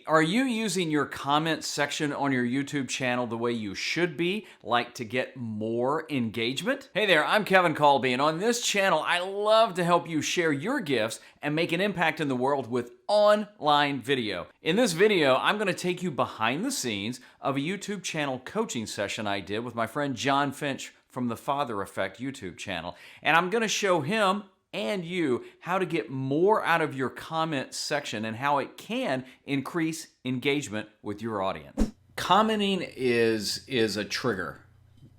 Are you using your comment section on your YouTube channel the way you should be, like to get more engagement? Hey there, I'm Kevin Kolbe, and on this channel, I love to help you share your gifts and make an impact in the world with online video. In this video, I'm going to take you behind the scenes of a YouTube channel coaching session I did with my friend John Finch from the Father Effect YouTube channel, and I'm going to show him and you how to get more out of your comment section and how it can increase engagement with your audience. Commenting is a trigger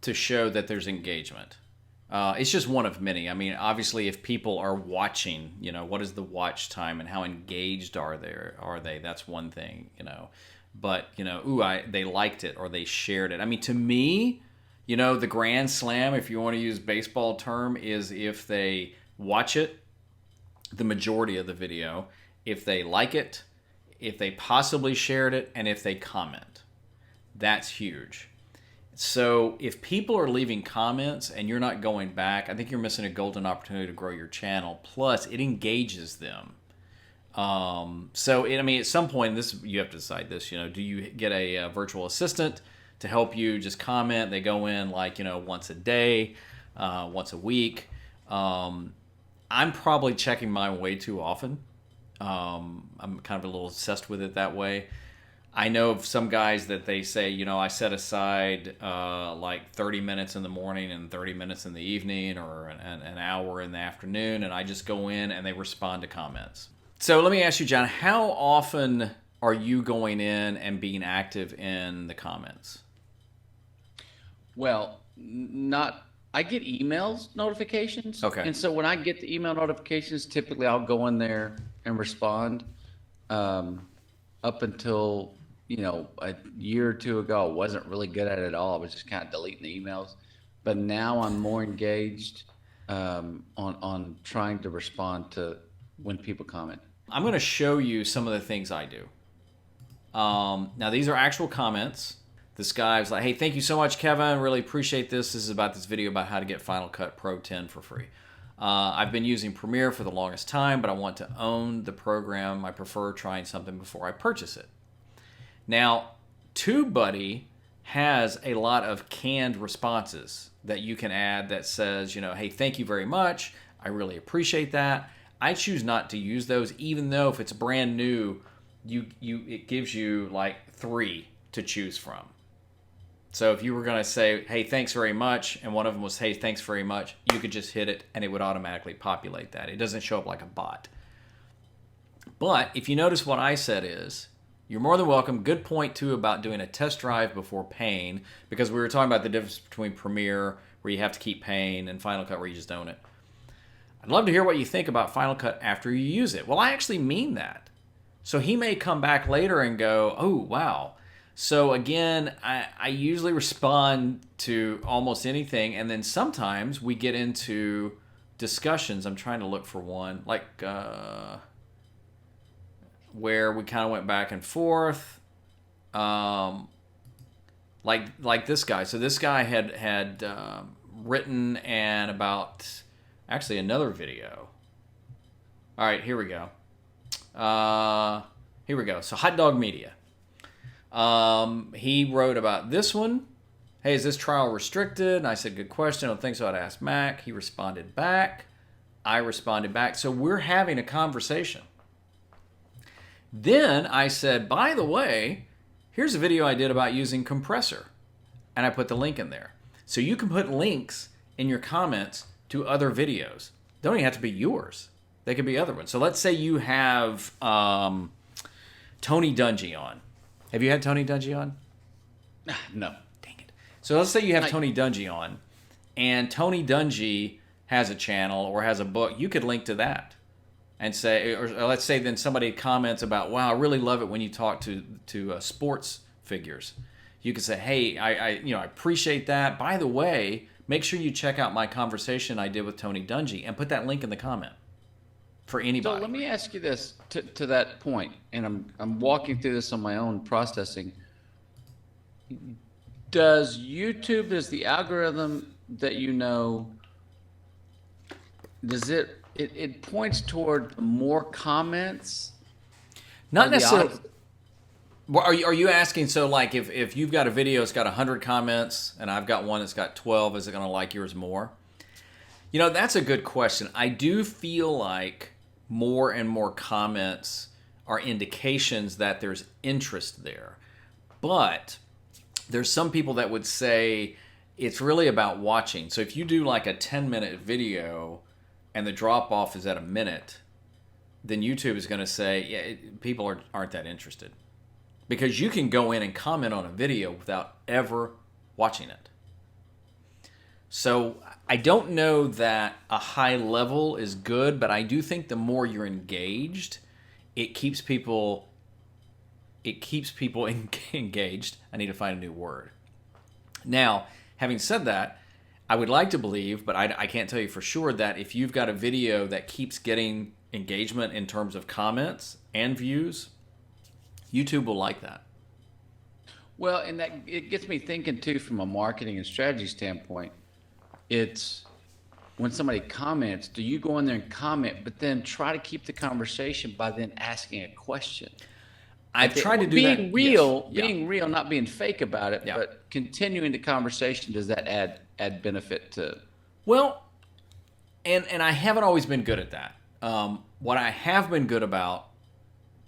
to show that there's engagement. It's just one of many. I mean, obviously, if people are watching, what is the watch time and how engaged are they? That's one thing, But they liked it or they shared it. I mean, to me, the grand slam, if you want to use baseball term, is if they watch it, the majority of the video, if they like it, if they possibly shared it, and if they comment. That's huge. So if people are leaving comments and you're not going back, I think you're missing a golden opportunity to grow your channel. Plus, it engages them. At some point, you have to decide this. Do you get a virtual assistant to help you just comment? They go in once a day, once a week. I'm probably checking mine way too often. I'm kind of a little obsessed with it that way. I know of some guys that they say, I set aside 30 minutes in the morning and 30 minutes in the evening or an hour in the afternoon, and I just go in and they respond to comments. So let me ask you, John, how often are you going in and being active in the comments? Well, I get emails notifications. Okay. And so when I get the email notifications, typically I'll go in there and respond. Up until, a year or two ago, I wasn't really good at it at all. I was just kind of deleting the emails. But now I'm more engaged on trying to respond to when people comment. I'm going to show you some of the things I do. Now, these are actual comments. This guy was like, hey, thank you so much, Kevin. Really appreciate this. This is about this video about how to get Final Cut Pro 10 for free. I've been using Premiere for the longest time, but I want to own the program. I prefer trying something before I purchase it. Now, TubeBuddy has a lot of canned responses that you can add that says, hey, thank you very much. I really appreciate that. I choose not to use those, even though if it's brand new, it gives you like 3 to choose from. So if you were going to say, hey, thanks very much, and one of them was, hey, thanks very much, you could just hit it and it would automatically populate that. It doesn't show up like a bot. But if you notice what I said is, you're more than welcome. Good point, too, about doing a test drive before paying, because we were talking about the difference between Premiere, where you have to keep paying, and Final Cut, where you just own it. I'd love to hear what you think about Final Cut after you use it. Well, I actually mean that. So he may come back later and go, oh, wow. So again, I usually respond to almost anything, and then sometimes we get into discussions. I'm trying to look for one, where we kind of went back and forth, like this guy. So this guy had written about actually another video. All right, here we go. So Hot Dog Media. He wrote about this one. Hey, is this trial restricted? And I said, good question. I don't think so. I'd ask Mac. He responded back. I responded back. So we're having a conversation. Then I said, by the way, here's a video I did about using compressor. And I put the link in there. So you can put links in your comments to other videos. They don't even have to be yours. They could be other ones. So let's say you have Tony Dungy on. Have you had Tony Dungy on? No. Dang it. So let's say you have Tony Dungy on, and Tony Dungy has a channel or has a book. You could link to that and say, or let's say then somebody comments about, wow, I really love it when you talk to sports figures. You could say, hey, I appreciate that. By the way, make sure you check out my conversation I did with Tony Dungy and put that link in the comment. For anybody. So let me ask you this to that point, and I'm walking through this on my own processing. Does the algorithm that does it points toward more comments? Not necessarily. Well, are you asking, so like if you've got a video, it's got 100 comments, and I've got one that's got 12, is it going to like yours more? You know, that's a good question. I do feel like more and more comments are indications that there's interest there. But there's some people that would say it's really about watching. So if you do like a 10-minute video and the drop off is at a minute, then YouTube is going to say, yeah, people aren't that interested. Because you can go in and comment on a video without ever watching it. So I don't know that a high level is good, but I do think the more you're engaged, it keeps people engaged. I need to find a new word. Now, having said that, I would like to believe, but I can't tell you for sure, that if you've got a video that keeps getting engagement in terms of comments and views, YouTube will like that. Well, and that it gets me thinking too, from a marketing and strategy standpoint. It's when somebody comments, do you go in there and comment, but then try to keep the conversation by then asking a question? I've tried to do that. Being real, Yes. being real, not being fake about it, Yeah. but continuing the conversation. Does that add benefit to? Well, and I haven't always been good at that. What I have been good about,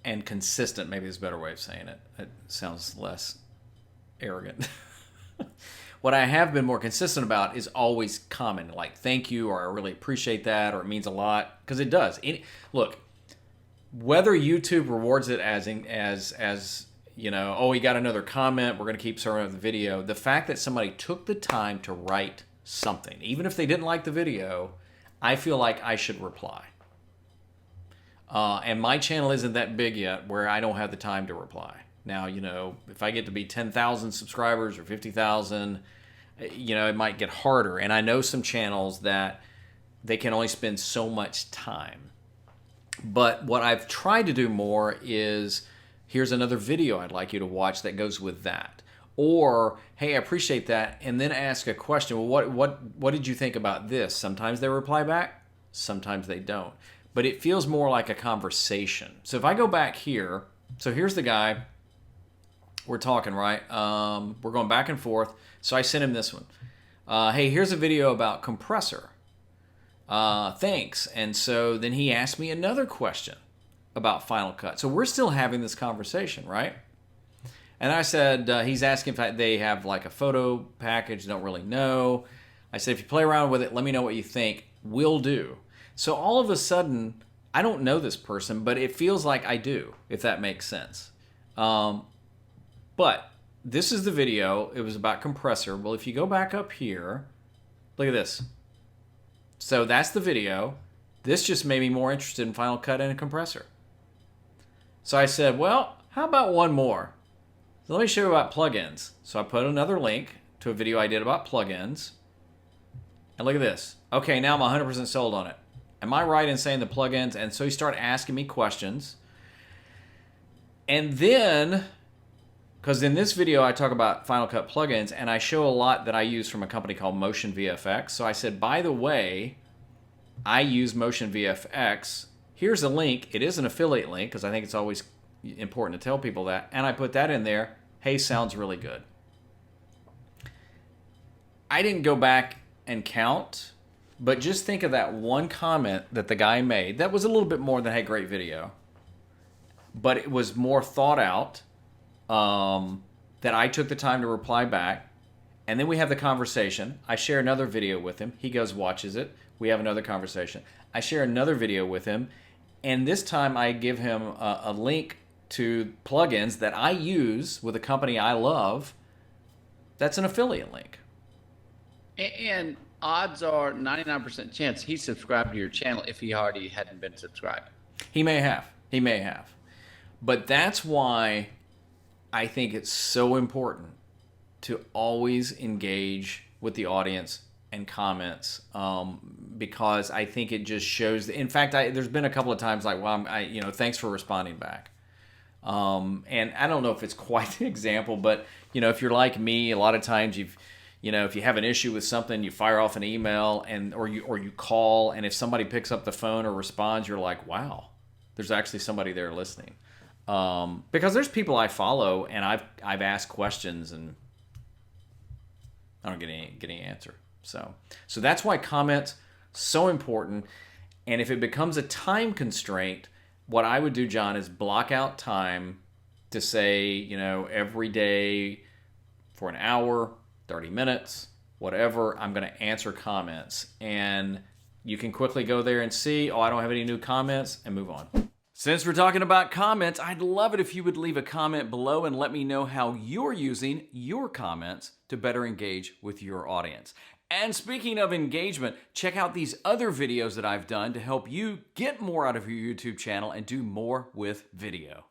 and consistent, maybe is a better way of saying it. It sounds less arrogant. What I have been more consistent about is always commenting, like thank you, or I really appreciate that, or it means a lot, because it does. Look, whether YouTube rewards it as you know, oh, he got another comment, we're going to keep serving up the video. The fact that somebody took the time to write something, even if they didn't like the video, I feel like I should reply. And my channel isn't that big yet where I don't have the time to reply. Now, you know, if I get to be 10,000 subscribers or 50,000, you know, it might get harder. And I know some channels that they can only spend so much time. But what I've tried to do more is, here's another video I'd like you to watch that goes with that. Or, hey, I appreciate that, and then ask a question. Well, what did you think about this? Sometimes they reply back, sometimes they don't. But it feels more like a conversation. So if I go back here, so here's the guy, we're talking, right? We're going back and forth. So I sent him this one. Hey, here's a video about compressor. Thanks. And so then he asked me another question about Final Cut. So we're still having this conversation, right? And I said, he's asking if they have like a photo package, don't really know. I said, if you play around with it, let me know what you think. Will do. So all of a sudden, I don't know this person, but it feels like I do, if that makes sense. But this is the video. It was about compressor. Well, if you go back up here, look at this. So that's the video. This just made me more interested in Final Cut and a compressor. So I said, well, how about one more? So let me show you about plugins. So I put another link to a video I did about plugins. And look at this. Okay, now I'm 100% sold on it. Am I right in saying the plugins? And so he started asking me questions. And then, because in this video I talk about Final Cut plugins, and I show a lot that I use from a company called Motion VFX. So I said, by the way, I use Motion VFX. Here's a link. It is an affiliate link, because I think it's always important to tell people that. And I put that in there. Hey, sounds really good. I didn't go back and count, but just think of that one comment that the guy made. That was a little bit more than, hey, great video. But it was more thought out, that I took the time to reply back. And then we have the conversation. I share another video with him. He goes, watches it. We have another conversation. I share another video with him. And this time I give him a link to plugins that I use with a company I love. That's an affiliate link. And odds are 99% chance he subscribed to your channel if he already hadn't been subscribed. He may have. He may have. But that's why I think it's so important to always engage with the audience and comments, because I think it just shows. In fact, there's been a couple of times like, well, thanks for responding back. And I don't know if it's quite the example, but if you're like me, a lot of times if you have an issue with something, you fire off an email or you call, and if somebody picks up the phone or responds, you're like, wow, there's actually somebody there listening. Because there's people I follow and I've asked questions and I don't get any answer. So that's why comments so important. And if it becomes a time constraint, what I would do, John, is block out time to say, every day for an hour, 30 minutes, whatever, I'm going to answer comments. And you can quickly go there and see, I don't have any new comments, and move on. Since we're talking about comments, I'd love it if you would leave a comment below and let me know how you're using your comments to better engage with your audience. And speaking of engagement, check out these other videos that I've done to help you get more out of your YouTube channel and do more with video.